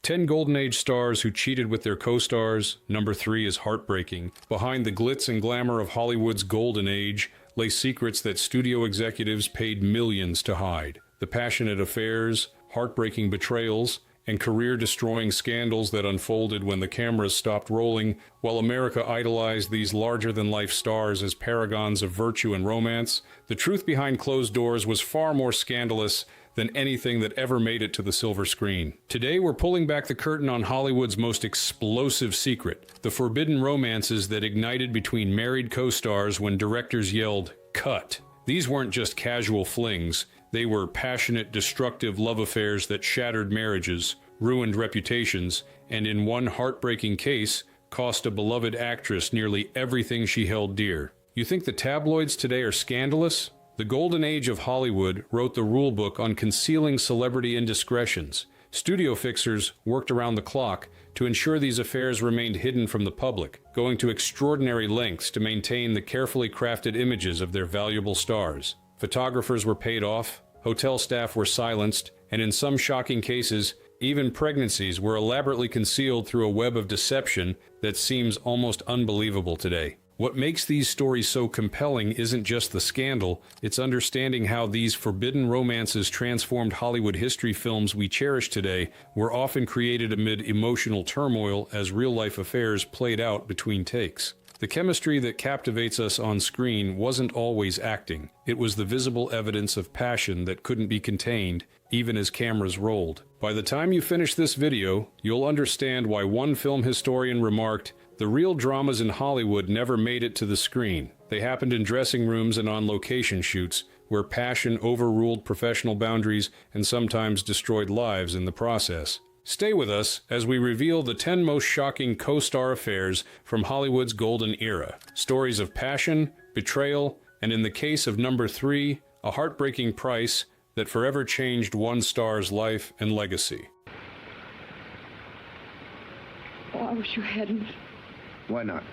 10 Golden Age stars who cheated with their co-stars. Number 3 is heartbreaking. Behind the glitz and glamour of Hollywood's Golden Age lay secrets that studio executives paid millions to hide. The passionate affairs, heartbreaking betrayals, and career-destroying scandals that unfolded when the cameras stopped rolling. While America idolized these larger-than-life stars as paragons of virtue and romance, the truth behind closed doors was far more scandalous than anything that ever made it to the silver screen. Today, we're pulling back the curtain on Hollywood's most explosive secret, the forbidden romances that ignited between married co-stars when directors yelled, "Cut." These weren't just casual flings. They were passionate, destructive love affairs that shattered marriages, ruined reputations, and in one heartbreaking case, cost a beloved actress nearly everything she held dear. You think the tabloids today are scandalous? The Golden Age of Hollywood wrote the rulebook on concealing celebrity indiscretions. Studio fixers worked around the clock to ensure these affairs remained hidden from the public, going to extraordinary lengths to maintain the carefully crafted images of their valuable stars. Photographers were paid off, hotel staff were silenced, and in some shocking cases, even pregnancies were elaborately concealed through a web of deception that seems almost unbelievable today. What makes these stories so compelling isn't just the scandal, it's understanding how these forbidden romances transformed Hollywood history. Films we cherish today were often created amid emotional turmoil as real-life affairs played out between takes. The chemistry that captivates us on screen wasn't always acting. It was the visible evidence of passion that couldn't be contained, even as cameras rolled. By the time you finish this video, you'll understand why one film historian remarked, "The real dramas in Hollywood never made it to the screen. They happened in dressing rooms and on location shoots, where passion overruled professional boundaries and sometimes destroyed lives in the process." Stay with us as we reveal the 10 most shocking co-star affairs from Hollywood's golden era. Stories of passion, betrayal, and in the case of number 3, a heartbreaking price that forever changed one star's life and legacy. Oh, I wish you hadn't. Why not?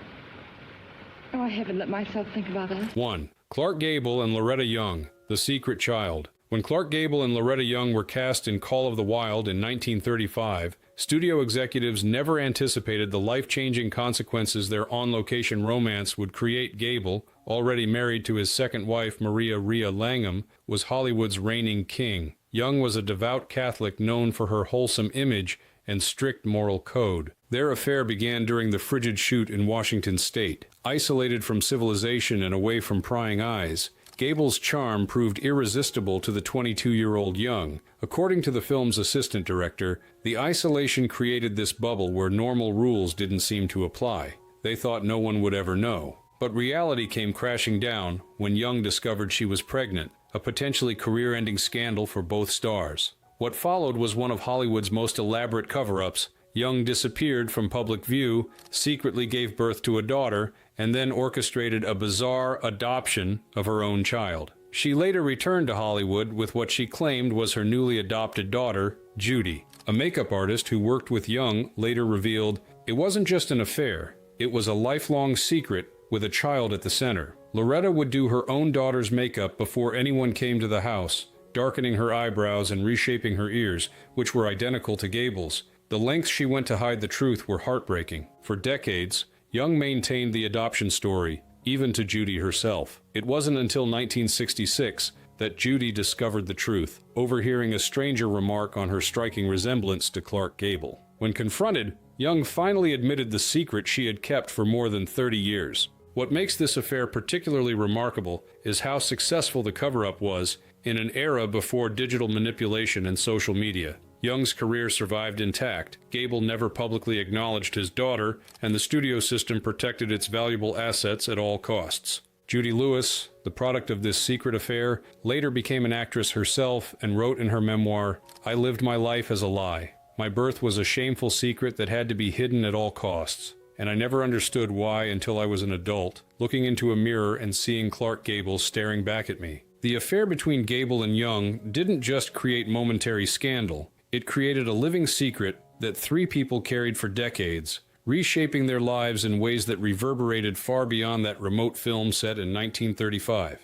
Oh, I haven't let myself think about that. 1. Clark Gable and Loretta Young, The Secret Child. When Clark Gable and Loretta Young were cast in Call of the Wild in 1935, studio executives never anticipated the life-changing consequences their on-location romance would create. Gable, already married to his second wife Maria Rhea Langham, was Hollywood's reigning king. Young was a devout Catholic known for her wholesome image and strict moral code. Their affair began during the frigid shoot in Washington state. Isolated from civilization and away from prying eyes, Gable's charm proved irresistible to the 22-year-old Young. According to the film's assistant director, the isolation created this bubble where normal rules didn't seem to apply. They thought no one would ever know. But reality came crashing down when Young discovered she was pregnant, a potentially career-ending scandal for both stars. What followed was one of Hollywood's most elaborate cover-ups. Young disappeared from public view, secretly gave birth to a daughter, and then orchestrated a bizarre adoption of her own child. She later returned to Hollywood with what she claimed was her newly adopted daughter, Judy. A makeup artist who worked with Young later revealed, "It wasn't just an affair, it was a lifelong secret with a child at the center." Loretta would do her own daughter's makeup before anyone came to the house, darkening her eyebrows and reshaping her ears, which were identical to Gable's. The lengths she went to hide the truth were heartbreaking. For decades, Young maintained the adoption story, even to Judy herself. It wasn't until 1966 that Judy discovered the truth, overhearing a stranger remark on her striking resemblance to Clark Gable. When confronted, Young finally admitted the secret she had kept for more than 30 years. What makes this affair particularly remarkable is how successful the cover-up was in an era before digital manipulation and social media. Young's career survived intact. Gable never publicly acknowledged his daughter, and the studio system protected its valuable assets at all costs. Judy Lewis, the product of this secret affair, later became an actress herself and wrote in her memoir, "I lived my life as a lie. My birth was a shameful secret that had to be hidden at all costs. And I never understood why until I was an adult, looking into a mirror and seeing Clark Gable staring back at me." The affair between Gable and Young didn't just create momentary scandal. It created a living secret that 3 people carried for decades, reshaping their lives in ways that reverberated far beyond that remote film set in 1935.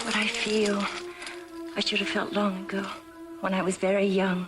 What I feel, I should have felt long ago, when I was very young,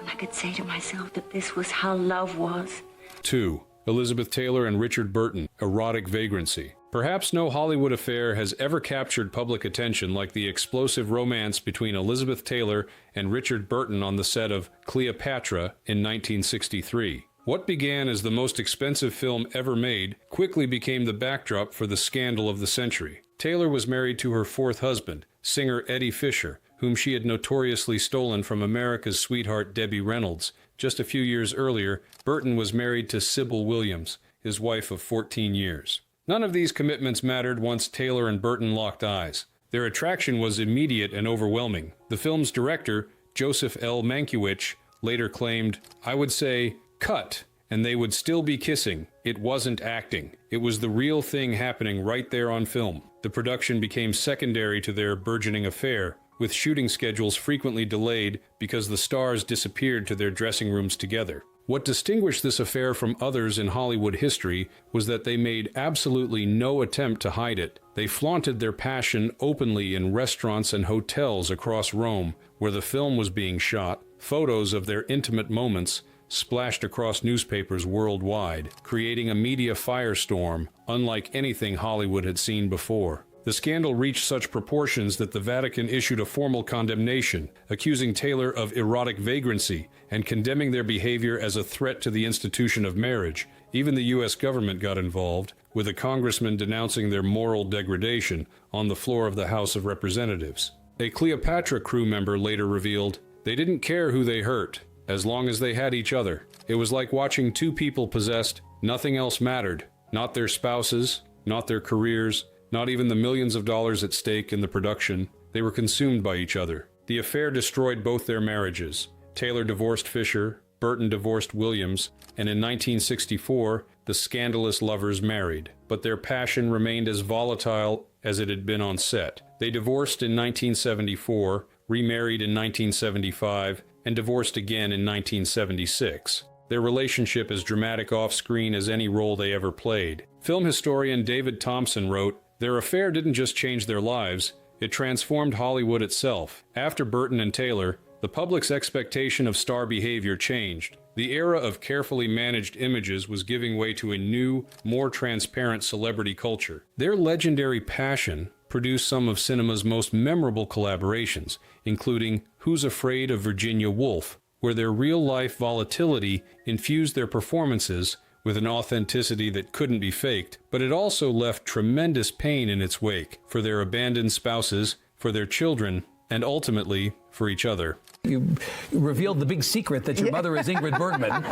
when I could say to myself that this was how love was. 2. Elizabeth Taylor and Richard Burton, Erotic Vagrancy. Perhaps no Hollywood affair has ever captured public attention like the explosive romance between Elizabeth Taylor and Richard Burton on the set of Cleopatra in 1963. What began as the most expensive film ever made quickly became the backdrop for the scandal of the century. Taylor was married to her fourth husband, singer Eddie Fisher, whom she had notoriously stolen from America's sweetheart Debbie Reynolds. Just a few years earlier, Burton was married to Sybil Williams, his wife of 14 years. None of these commitments mattered once Taylor and Burton locked eyes. Their attraction was immediate and overwhelming. The film's director, Joseph L. Mankiewicz, later claimed, "I would say, cut, and they would still be kissing. It wasn't acting. It was the real thing happening right there on film." The production became secondary to their burgeoning affair, with shooting schedules frequently delayed because the stars disappeared to their dressing rooms together. What distinguished this affair from others in Hollywood history was that they made absolutely no attempt to hide it. They flaunted their passion openly in restaurants and hotels across Rome, where the film was being shot. Photos of their intimate moments splashed across newspapers worldwide, creating a media firestorm unlike anything Hollywood had seen before. The scandal reached such proportions that the Vatican issued a formal condemnation, accusing Taylor of erotic vagrancy and condemning their behavior as a threat to the institution of marriage. Even the U.S. government got involved, with a congressman denouncing their moral degradation on the floor of the House of Representatives. A Cleopatra crew member later revealed, "They didn't care who they hurt, as long as they had each other. It was like watching two people possessed. Nothing else mattered. Not their spouses, not their careers, not even the millions of dollars at stake in the production. They were consumed by each other." The affair destroyed both their marriages. Taylor divorced Fisher, Burton divorced Williams, and in 1964, the scandalous lovers married. But their passion remained as volatile as it had been on set. They divorced in 1974, remarried in 1975, and divorced again in 1976. Their relationship as dramatic off-screen as any role they ever played. Film historian David Thompson wrote, "Their affair didn't just change their lives, it transformed Hollywood itself. After Burton and Taylor, the public's expectation of star behavior changed. The era of carefully managed images was giving way to a new, more transparent celebrity culture. Their legendary passion produced some of cinema's most memorable collaborations, including Who's Afraid of Virginia Woolf, where their real-life volatility infused their performances with an authenticity that couldn't be faked, but it also left tremendous pain in its wake for their abandoned spouses, for their children, and ultimately for each other. You revealed the big secret that your mother is Ingrid Bergman.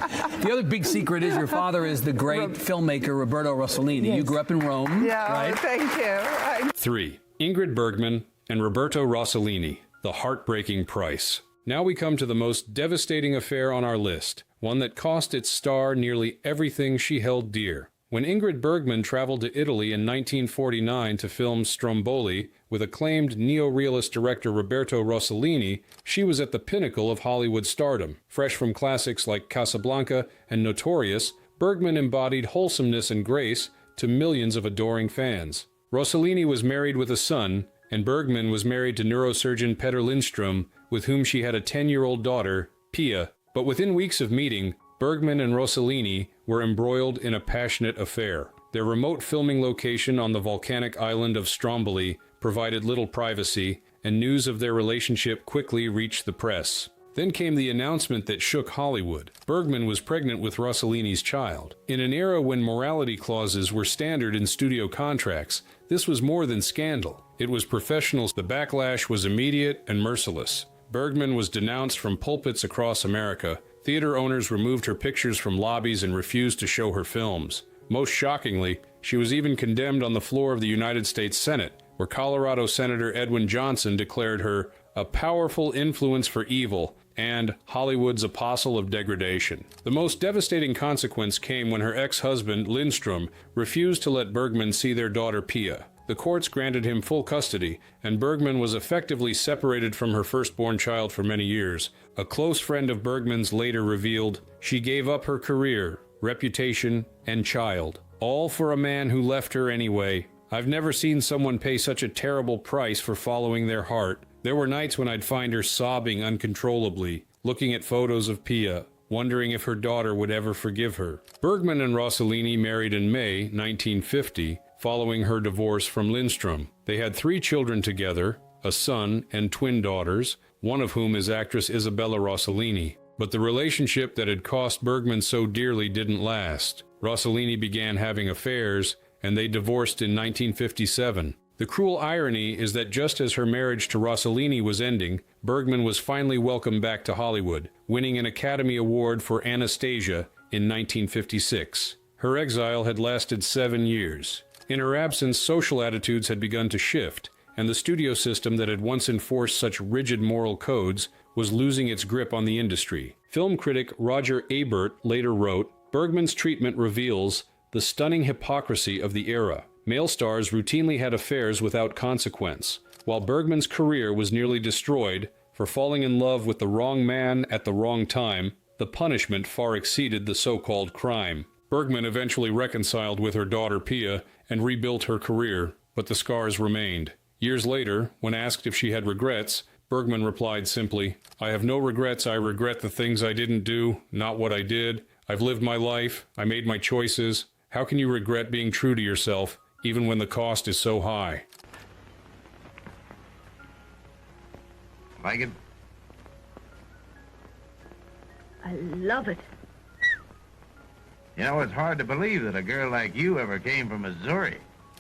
The other big secret is your father is the great filmmaker Roberto Rossellini. Yes. You grew up in Rome, right? Thank you. 3. Ingrid Bergman and Roberto Rossellini, The Heartbreaking Price. Now we come to the most devastating affair on our list, one that cost its star nearly everything she held dear. When Ingrid Bergman traveled to Italy in 1949 to film Stromboli with acclaimed neo-realist director Roberto Rossellini, she was at the pinnacle of Hollywood stardom. Fresh from classics like Casablanca and Notorious, Bergman embodied wholesomeness and grace to millions of adoring fans. Rossellini was married with a son, and Bergman was married to neurosurgeon Petter Lindstrom, with whom she had a 10-year-old daughter, Pia. But within weeks of meeting, Bergman and Rossellini were embroiled in a passionate affair. Their remote filming location on the volcanic island of Stromboli provided little privacy, and news of their relationship quickly reached the press. Then came the announcement that shook Hollywood. Bergman was pregnant with Rossellini's child. In an era when morality clauses were standard in studio contracts, this was more than scandal. It was professional. The backlash was immediate and merciless. Bergman was denounced from pulpits across America. Theater owners removed her pictures from lobbies and refused to show her films. Most shockingly, she was even condemned on the floor of the United States Senate, where Colorado Senator Edwin Johnson declared her a powerful influence for evil and Hollywood's apostle of degradation. The most devastating consequence came when her ex-husband, Lindstrom, refused to let Bergman see their daughter Pia. The courts granted him full custody, and Bergman was effectively separated from her firstborn child for many years. A close friend of Bergman's later revealed, she gave up her career, reputation, and child, all for a man who left her anyway. I've never seen someone pay such a terrible price for following their heart. There were nights when I'd find her sobbing uncontrollably, looking at photos of Pia, wondering if her daughter would ever forgive her. Bergman and Rossellini married in May 1950, following her divorce from Lindstrom. They had 3 children together, a son and twin daughters, one of whom is actress Isabella Rossellini. But the relationship that had cost Bergman so dearly didn't last. Rossellini began having affairs, and they divorced in 1957. The cruel irony is that just as her marriage to Rossellini was ending, Bergman was finally welcomed back to Hollywood, winning an Academy Award for Anastasia in 1956. Her exile had lasted 7 years. In her absence, social attitudes had begun to shift, and the studio system that had once enforced such rigid moral codes was losing its grip on the industry. Film critic Roger Ebert later wrote, "Bergman's treatment reveals the stunning hypocrisy of the era. Male stars routinely had affairs without consequence, while Bergman's career was nearly destroyed for falling in love with the wrong man at the wrong time. The punishment far exceeded the so-called crime." Bergman eventually reconciled with her daughter Pia and rebuilt her career, but the scars remained. Years later, when asked if she had regrets, Bergman replied simply, "I have no regrets. I regret the things I didn't do, not what I did. I've lived my life. I made my choices. How can you regret being true to yourself, even when the cost is so high?" Like it? I love it. You know, it's hard to believe that a girl like you ever came from Missouri.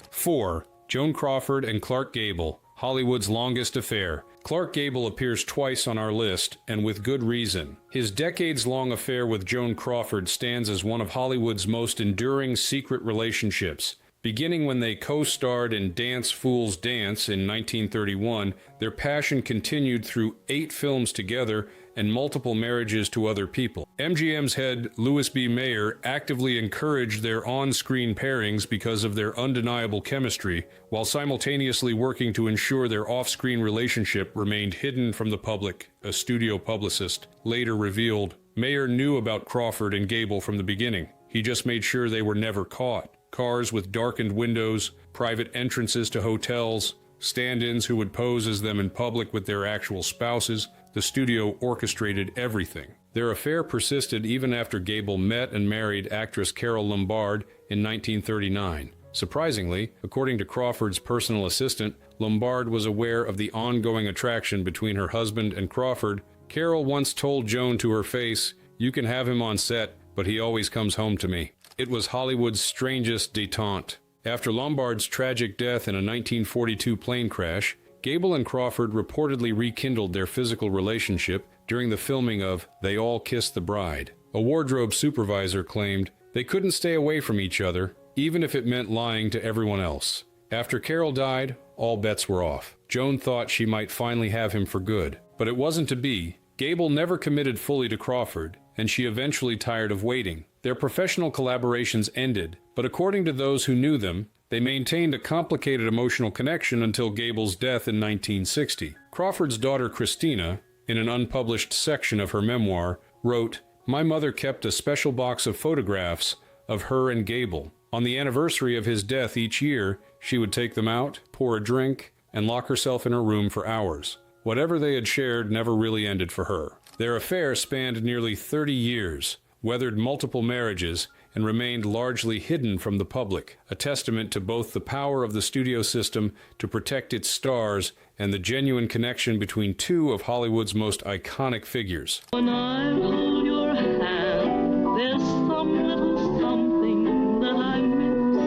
4. Joan Crawford and Clark Gable, Hollywood's longest affair. Clark Gable appears twice on our list, and with good reason. His decades-long affair with Joan Crawford stands as one of Hollywood's most enduring secret relationships. Beginning when they co-starred in Dance Fools Dance in 1931, their passion continued through 8 films together and multiple marriages to other people. MGM's head, Louis B. Mayer, actively encouraged their on-screen pairings because of their undeniable chemistry, while simultaneously working to ensure their off-screen relationship remained hidden from the public, a studio publicist later revealed. Mayer knew about Crawford and Gable from the beginning. He just made sure they were never caught. Cars with darkened windows, private entrances to hotels, stand-ins who would pose as them in public with their actual spouses. The studio orchestrated everything. Their affair persisted even after Gable met and married actress Carole Lombard in 1939. Surprisingly, according to Crawford's personal assistant, Lombard was aware of the ongoing attraction between her husband and Crawford. Carole once told Joan to her face, "You can have him on set, but he always comes home to me." It was Hollywood's strangest détente. After Lombard's tragic death in a 1942 plane crash, Gable and Crawford reportedly rekindled their physical relationship during the filming of They All Kissed the Bride. A wardrobe supervisor claimed they couldn't stay away from each other, even if it meant lying to everyone else. After Carole died, all bets were off. Joan thought she might finally have him for good, but it wasn't to be. Gable never committed fully to Crawford, and she eventually tired of waiting. Their professional collaborations ended, but according to those who knew them, they maintained a complicated emotional connection until Gable's death in 1960. Crawford's daughter Christina, in an unpublished section of her memoir, wrote, "My mother kept a special box of photographs of her and Gable. On the anniversary of his death each year, she would take them out, pour a drink, and lock herself in her room for hours. Whatever they had shared never really ended for her." Their affair spanned nearly 30 years, weathered multiple marriages, and remained largely hidden from the public, a testament to both the power of the studio system to protect its stars and the genuine connection between 2 of Hollywood's most iconic figures. When I hold your hand, there's some little something that I miss.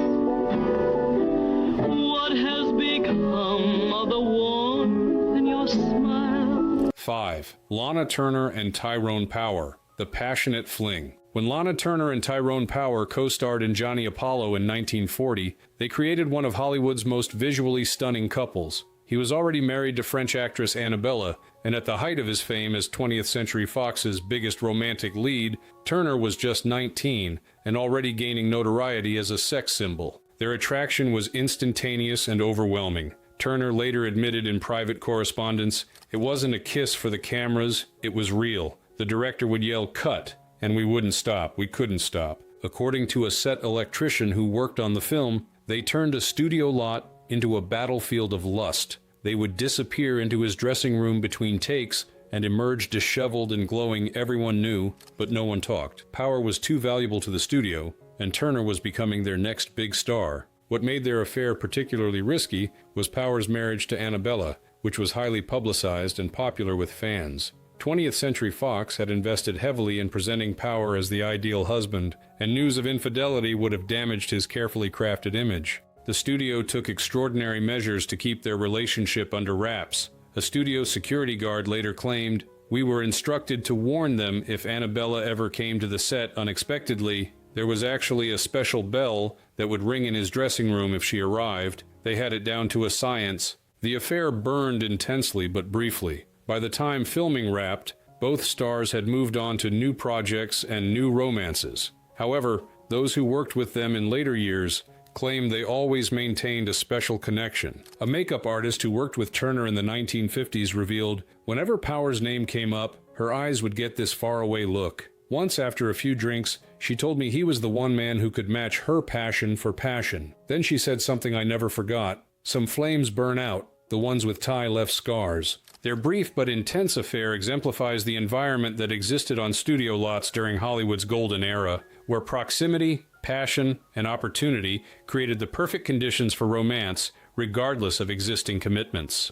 What has become of the warmth in your smile? 5. Lana Turner and Tyrone Power, The Passionate Fling. When Lana Turner and Tyrone Power co-starred in Johnny Apollo in 1940, they created one of Hollywood's most visually stunning couples. He was already married to French actress Annabella, and at the height of his fame as 20th Century Fox's biggest romantic lead, Turner was just 19 and already gaining notoriety as a sex symbol. Their attraction was instantaneous and overwhelming. Turner later admitted in private correspondence, "It wasn't a kiss for the cameras, it was real. The director would yell, 'Cut!' and we wouldn't stop. We couldn't stop." According to a set electrician who worked on the film, they turned a studio lot into a battlefield of lust. They would disappear into his dressing room between takes and emerged disheveled and glowing. Everyone knew, but no one talked. Power was too valuable to the studio, and Turner was becoming their next big star. What made their affair particularly risky was Power's marriage to Annabella, which was highly publicized and popular with fans. 20th Century Fox had invested heavily in presenting Power as the ideal husband, and news of infidelity would have damaged his carefully crafted image. The studio took extraordinary measures to keep their relationship under wraps. A studio security guard later claimed, "We were instructed to warn them if Annabella ever came to the set unexpectedly. There was actually a special bell that would ring in his dressing room if she arrived. They had it down to a science." The affair burned intensely but briefly. By the time filming wrapped, both stars had moved on to new projects and new romances. However, those who worked with them in later years claimed they always maintained a special connection. A makeup artist who worked with Turner in the 1950s revealed, "Whenever Power's name came up, her eyes would get this faraway look. Once, after a few drinks, she told me he was the one man who could match her passion for passion. Then she said something I never forgot. Some flames burn out, the ones with Ty left scars." Their brief but intense affair exemplifies the environment that existed on studio lots during Hollywood's golden era, where proximity, passion, and opportunity created the perfect conditions for romance, regardless of existing commitments.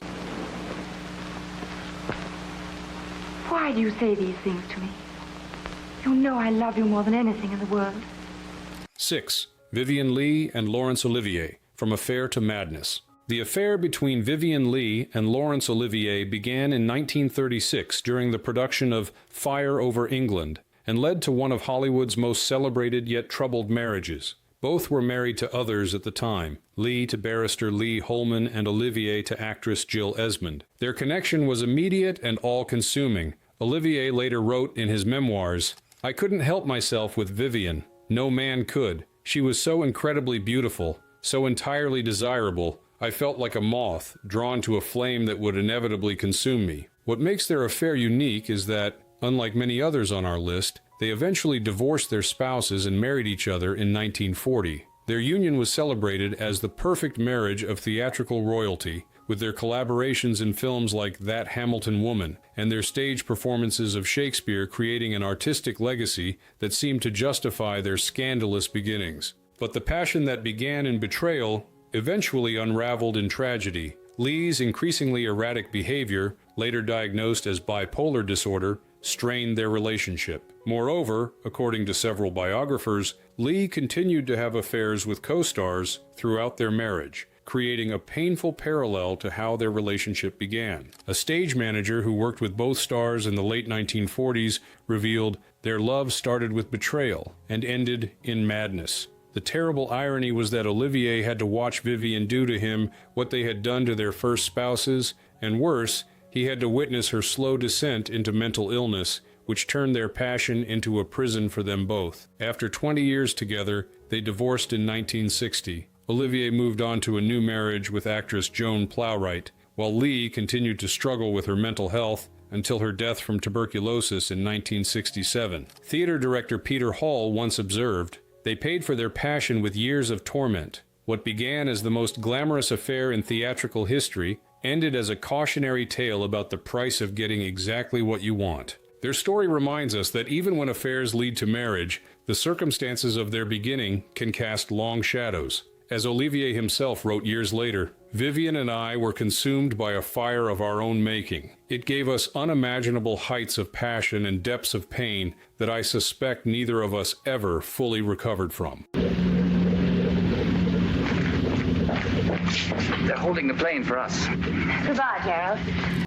Why do you say these things to me? You know I love you more than anything in the world. 6. Vivien Leigh and Laurence Olivier, From Affair to Madness. The affair between Vivien Leigh and Laurence Olivier began in 1936 during the production of Fire Over England and led to one of Hollywood's most celebrated yet troubled marriages. Both were married to others at the time, Leigh to barrister Lee Holman and Olivier to actress Jill Esmond. Their connection was immediate and all-consuming. Olivier later wrote in his memoirs, "I couldn't help myself with Vivien. No man could. She was so incredibly beautiful, so entirely desirable. I felt like a moth, drawn to a flame that would inevitably consume me." What makes their affair unique is that, unlike many others on our list, they eventually divorced their spouses and married each other in 1940. Their union was celebrated as the perfect marriage of theatrical royalty, with their collaborations in films like That Hamilton Woman and their stage performances of Shakespeare creating an artistic legacy that seemed to justify their scandalous beginnings. But the passion that began in betrayal eventually unraveled in tragedy. Leigh's increasingly erratic behavior, later diagnosed as bipolar disorder, strained their relationship. Moreover, according to several biographers, Leigh continued to have affairs with co-stars throughout their marriage, creating a painful parallel to how their relationship began. A stage manager who worked with both stars in the late 1940s revealed their love started with betrayal and ended in madness. The terrible irony was that Olivier had to watch Vivien do to him what they had done to their first spouses, and worse, he had to witness her slow descent into mental illness, which turned their passion into a prison for them both. After 20 years together, they divorced in 1960. Olivier moved on to a new marriage with actress Joan Plowright, while Leigh continued to struggle with her mental health until her death from tuberculosis in 1967. Theater director Peter Hall once observed, "They paid for their passion with years of torment. What began as the most glamorous affair in theatrical history ended as a cautionary tale about the price of getting exactly what you want." Their story reminds us that even when affairs lead to marriage, the circumstances of their beginning can cast long shadows. As Olivier himself wrote years later, "Vivien and I were consumed by a fire of our own making. It gave us unimaginable heights of passion and depths of pain that I suspect neither of us ever fully recovered from." They're holding the plane for us. Goodbye, Gerald.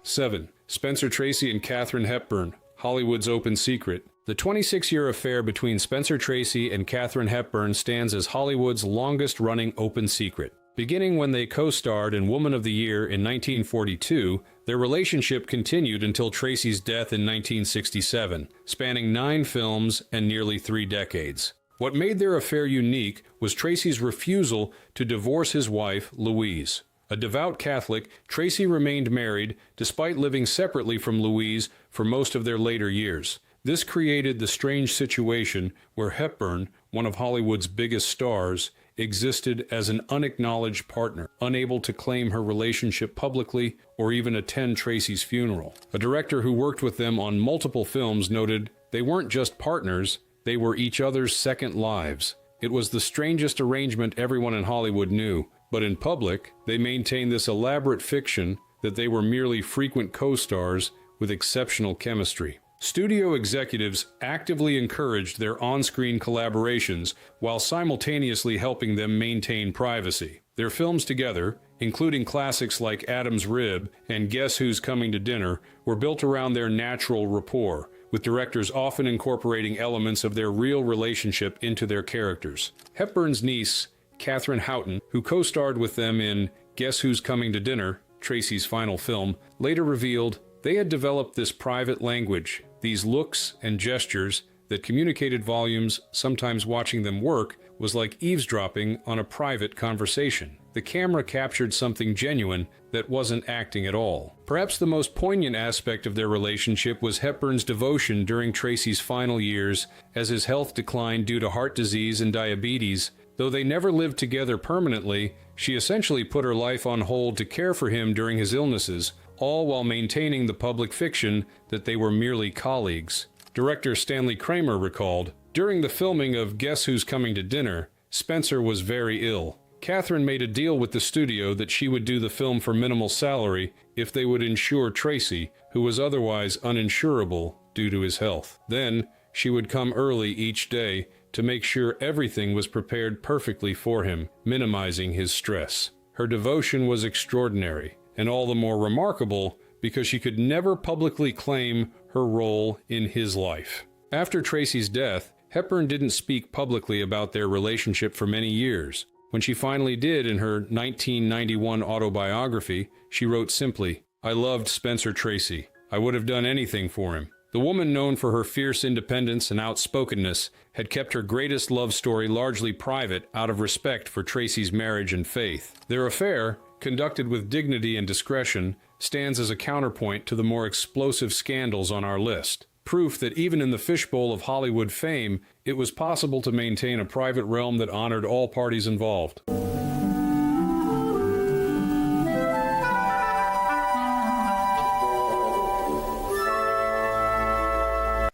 7. Spencer Tracy and Katharine Hepburn, Hollywood's Open Secret. The 26-year affair between Spencer Tracy and Katharine Hepburn stands as Hollywood's longest-running open secret. Beginning when they co-starred in Woman of the Year in 1942, their relationship continued until Tracy's death in 1967, spanning 9 films and nearly 3 decades. What made their affair unique was Tracy's refusal to divorce his wife, Louise. A devout Catholic, Tracy remained married despite living separately from Louise for most of their later years. This created the strange situation where Hepburn, one of Hollywood's biggest stars, existed as an unacknowledged partner, unable to claim her relationship publicly or even attend Tracy's funeral. A director who worked with them on multiple films noted, "They weren't just partners, they were each other's second lives. It was the strangest arrangement everyone in Hollywood knew, but in public, they maintained this elaborate fiction that they were merely frequent co-stars with exceptional chemistry." Studio executives actively encouraged their on-screen collaborations while simultaneously helping them maintain privacy. Their films together, including classics like Adam's Rib and Guess Who's Coming to Dinner, were built around their natural rapport, with directors often incorporating elements of their real relationship into their characters. Hepburn's niece, Catherine Houghton, who co-starred with them in Guess Who's Coming to Dinner, Tracy's final film, later revealed they had developed this private language, these looks and gestures that communicated volumes. Sometimes watching them work was like eavesdropping on a private conversation. The camera captured something genuine that wasn't acting at all. Perhaps the most poignant aspect of their relationship was Hepburn's devotion during Tracy's final years as his health declined due to heart disease and diabetes. Though they never lived together permanently, she essentially put her life on hold to care for him during his illnesses, all while maintaining the public fiction that they were merely colleagues. Director Stanley Kramer recalled, "During the filming of Guess Who's Coming to Dinner, Spencer was very ill. Catherine made a deal with the studio that she would do the film for minimal salary if they would insure Tracy, who was otherwise uninsurable due to his health. Then, she would come early each day to make sure everything was prepared perfectly for him, minimizing his stress. Her devotion was extraordinary, and all the more remarkable because she could never publicly claim her role in his life." After Tracy's death, Hepburn didn't speak publicly about their relationship for many years. When she finally did in her 1991 autobiography, she wrote simply, "I loved Spencer Tracy. I would have done anything for him." The woman, known for her fierce independence and outspokenness, had kept her greatest love story largely private out of respect for Tracy's marriage and faith. Their affair, conducted with dignity and discretion, stands as a counterpoint to the more explosive scandals on our list. Proof that even in the fishbowl of Hollywood fame, it was possible to maintain a private realm that honored all parties involved.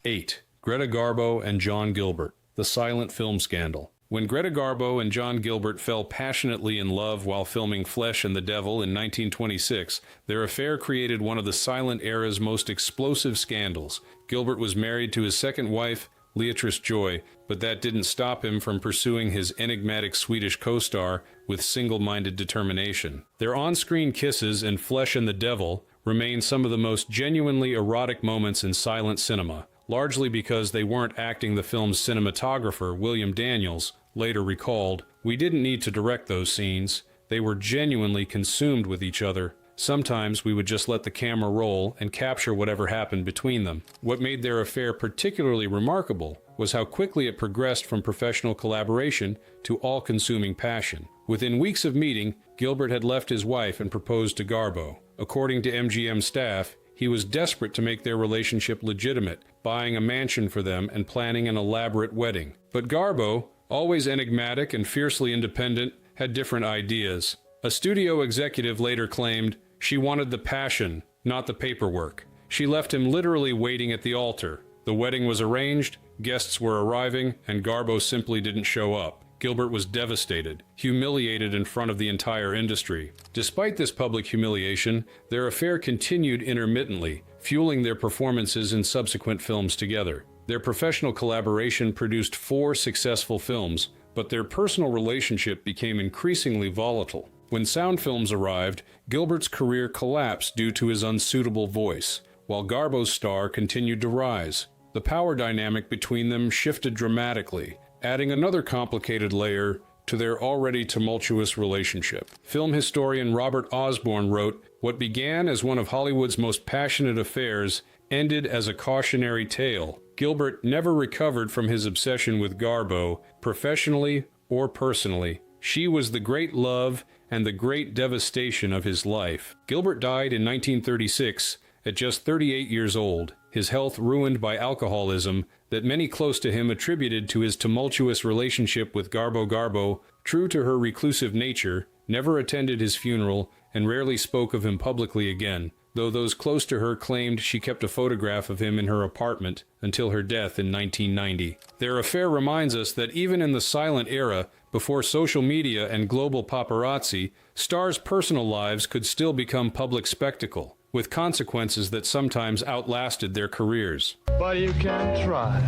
8. Greta Garbo and John Gilbert, the silent film scandal. When Greta Garbo and John Gilbert fell passionately in love while filming Flesh and the Devil in 1926, their affair created one of the silent era's most explosive scandals. Gilbert was married to his second wife, Leatrice Joy, but that didn't stop him from pursuing his enigmatic Swedish co-star with single-minded determination. Their on-screen kisses in Flesh and the Devil remain some of the most genuinely erotic moments in silent cinema, largely because they weren't acting. The film's cinematographer, William Daniels, later recalled, "We didn't need to direct those scenes. They were genuinely consumed with each other. Sometimes we would just let the camera roll and capture whatever happened between them." What made their affair particularly remarkable was how quickly it progressed from professional collaboration to all-consuming passion. Within weeks of meeting, Gilbert had left his wife and proposed to Garbo. According to MGM staff, he was desperate to make their relationship legitimate, buying a mansion for them and planning an elaborate wedding. But Garbo, always enigmatic and fiercely independent, had different ideas. A studio executive later claimed, "She wanted the passion, not the paperwork." She left him literally waiting at the altar. The wedding was arranged, guests were arriving, and Garbo simply didn't show up. Gilbert was devastated, humiliated in front of the entire industry. Despite this public humiliation, their affair continued intermittently, fueling their performances in subsequent films together. Their professional collaboration produced 4 successful films, but their personal relationship became increasingly volatile. When sound films arrived, Gilbert's career collapsed due to his unsuitable voice, while Garbo's star continued to rise. The power dynamic between them shifted dramatically, adding another complicated layer to their already tumultuous relationship. Film historian Robert Osborne wrote, "What began as one of Hollywood's most passionate affairs ended as a cautionary tale. Gilbert never recovered from his obsession with Garbo, professionally or personally. She was the great love and the great devastation of his life." Gilbert died in 1936 at just 38 years old, his health ruined by alcoholism that many close to him attributed to his tumultuous relationship with Garbo Garbo, true to her reclusive nature, never attended his funeral and rarely spoke of him publicly again, though those close to her claimed she kept a photograph of him in her apartment until her death in 1990. Their affair reminds us that even in the silent era, before social media and global paparazzi, stars' personal lives could still become public spectacle, with consequences that sometimes outlasted their careers. But you can try.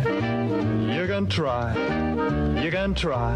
You can try. You can try.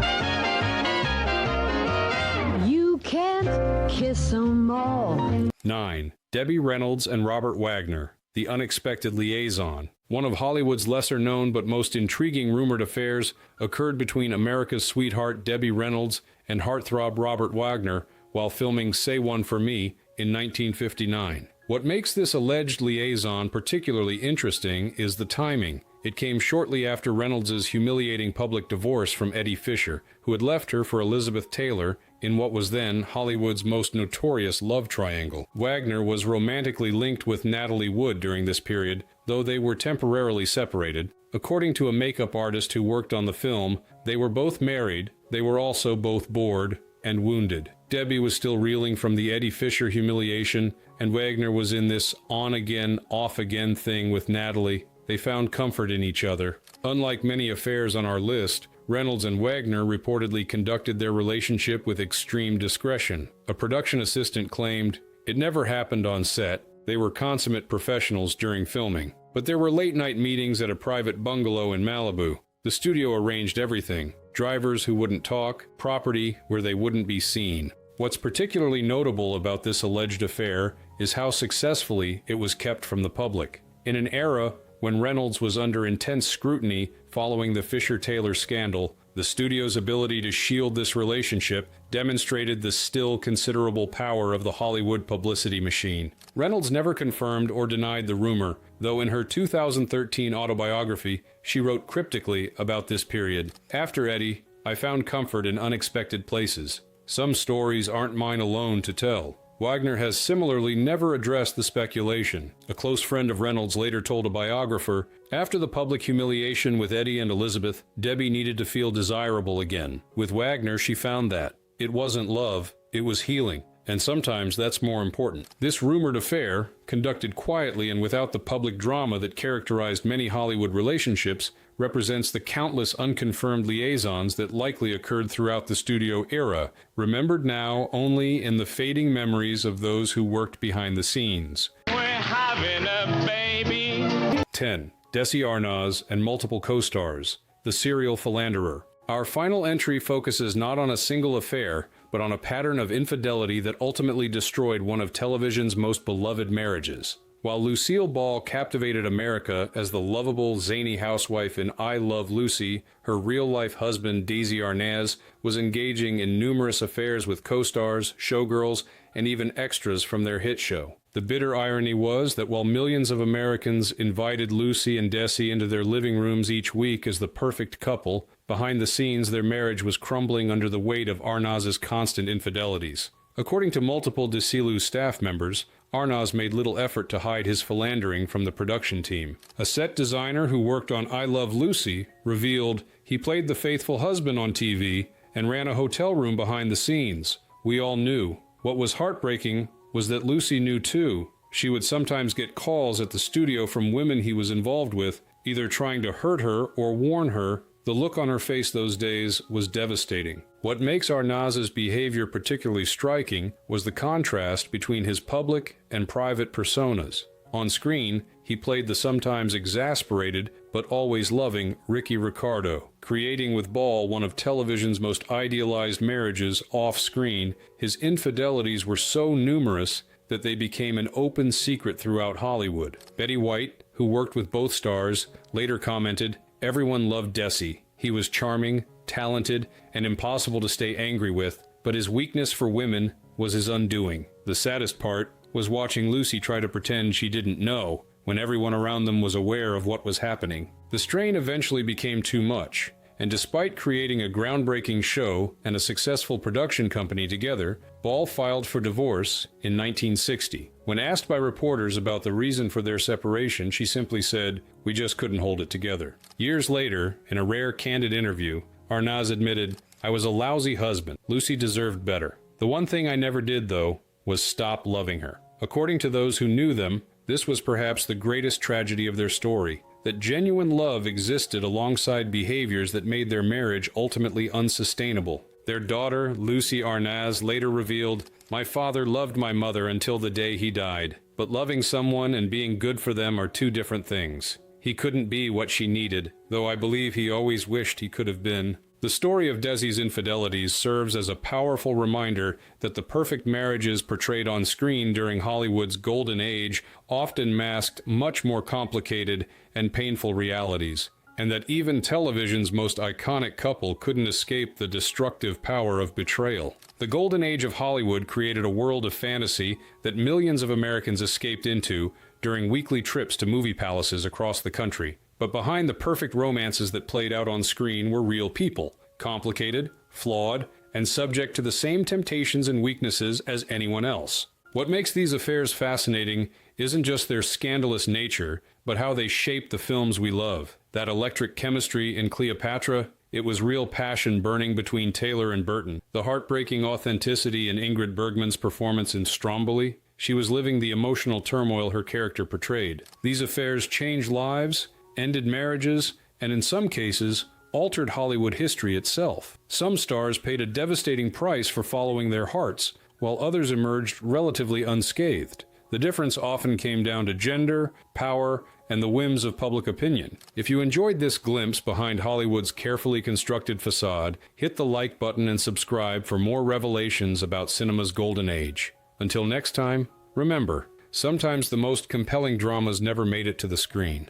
You can't kiss 'em all. 9. Debbie Reynolds and Robert Wagner, The Unexpected Liaison. One of Hollywood's lesser-known but most intriguing rumored affairs occurred between America's sweetheart Debbie Reynolds and heartthrob Robert Wagner while filming Say One For Me in 1959. What makes this alleged liaison particularly interesting is the timing. It came shortly after Reynolds' humiliating public divorce from Eddie Fisher, who had left her for Elizabeth Taylor in what was then Hollywood's most notorious love triangle. Wagner was romantically linked with Natalie Wood during this period, though they were temporarily separated. According to a makeup artist who worked on the film, they were both married, they were also both bored and wounded. Debbie was still reeling from the Eddie Fisher humiliation, and Wagner was in this on-again, off-again thing with Natalie. They found comfort in each other. Unlike many affairs on our list, Reynolds and Wagner reportedly conducted their relationship with extreme discretion. A production assistant claimed, "It never happened on set. They were consummate professionals during filming. But there were late-night meetings at a private bungalow in Malibu. The studio arranged everything. Drivers who wouldn't talk, property where they wouldn't be seen." What's particularly notable about this alleged affair is how successfully it was kept from the public. In an era when Reynolds was under intense scrutiny following the Fisher-Taylor scandal, the studio's ability to shield this relationship demonstrated the still considerable power of the Hollywood publicity machine. Reynolds never confirmed or denied the rumor, though in her 2013 autobiography, she wrote cryptically about this period. "After Eddie, I found comfort in unexpected places. Some stories aren't mine alone to tell." Wagner has similarly never addressed the speculation. A close friend of Reynolds later told a biographer, "After the public humiliation with Eddie and Elizabeth, Debbie needed to feel desirable again. With Wagner, she found that. It wasn't love, it was healing. And sometimes that's more important." This rumored affair, conducted quietly and without the public drama that characterized many Hollywood relationships, represents the countless unconfirmed liaisons that likely occurred throughout the studio era, remembered now only in the fading memories of those who worked behind the scenes. We're having a baby. 10. Desi Arnaz and multiple co-stars, The Serial Philanderer. Our final entry focuses not on a single affair, but on a pattern of infidelity that ultimately destroyed one of television's most beloved marriages. While Lucille Ball captivated America as the lovable, zany housewife in I Love Lucy, her real-life husband, Desi Arnaz, was engaging in numerous affairs with co-stars, showgirls, and even extras from their hit show. The bitter irony was that while millions of Americans invited Lucy and Desi into their living rooms each week as the perfect couple, behind the scenes their marriage was crumbling under the weight of Arnaz's constant infidelities. According to multiple Desilu staff members, Arnaz made little effort to hide his philandering from the production team. A set designer who worked on I Love Lucy revealed he played the faithful husband on TV and ran a hotel room behind the scenes. We all knew. What was heartbreaking was that Lucy knew too. She would sometimes get calls at the studio from women he was involved with, either trying to hurt her or warn her. The look on her face those days was devastating. What makes Arnaz's behavior particularly striking was the contrast between his public and private personas. On screen, he played the sometimes exasperated but always loving Ricky Ricardo. Creating with Ball one of television's most idealized marriages off-screen, his infidelities were so numerous that they became an open secret throughout Hollywood. Betty White, who worked with both stars, later commented, "Everyone loved Desi. He was charming, talented, and impossible to stay angry with, but his weakness for women was his undoing. The saddest part was watching Lucy try to pretend she didn't know when everyone around them was aware of what was happening. The strain eventually became too much, And despite creating a groundbreaking show and a successful production company together, Ball filed for divorce in 1960. When asked by reporters about the reason for their separation, she simply said, "We just couldn't hold it together." Years later, in a rare candid interview, Arnaz admitted, "I was a lousy husband. Lucy deserved better. The one thing I never did, though, was stop loving her." According to those who knew them, this was perhaps the greatest tragedy of their story, that genuine love existed alongside behaviors that made their marriage ultimately unsustainable. Their daughter, Lucy Arnaz, later revealed, "My father loved my mother until the day he died, but loving someone and being good for them are two different things. He couldn't be what she needed, though I believe he always wished he could have been." The story of Desi's infidelities serves as a powerful reminder that the perfect marriages portrayed on screen during Hollywood's golden age often masked much more complicated and painful realities, and that even television's most iconic couple couldn't escape the destructive power of betrayal. The golden age of Hollywood created a world of fantasy that millions of Americans escaped into during weekly trips to movie palaces across the country. But behind the perfect romances that played out on screen were real people, complicated, flawed, and subject to the same temptations and weaknesses as anyone else. What makes these affairs fascinating isn't just their scandalous nature, but how they shape the films we love. That electric chemistry in Cleopatra, it was real passion burning between Taylor and Burton. The heartbreaking authenticity in Ingrid Bergman's performance in Stromboli, she was living the emotional turmoil her character portrayed. These affairs changed lives, ended marriages, and in some cases, altered Hollywood history itself. Some stars paid a devastating price for following their hearts, while others emerged relatively unscathed. The difference often came down to gender, power, and the whims of public opinion. If you enjoyed this glimpse behind Hollywood's carefully constructed facade, hit the like button and subscribe for more revelations about cinema's golden age. Until next time, remember, sometimes the most compelling dramas never made it to the screen.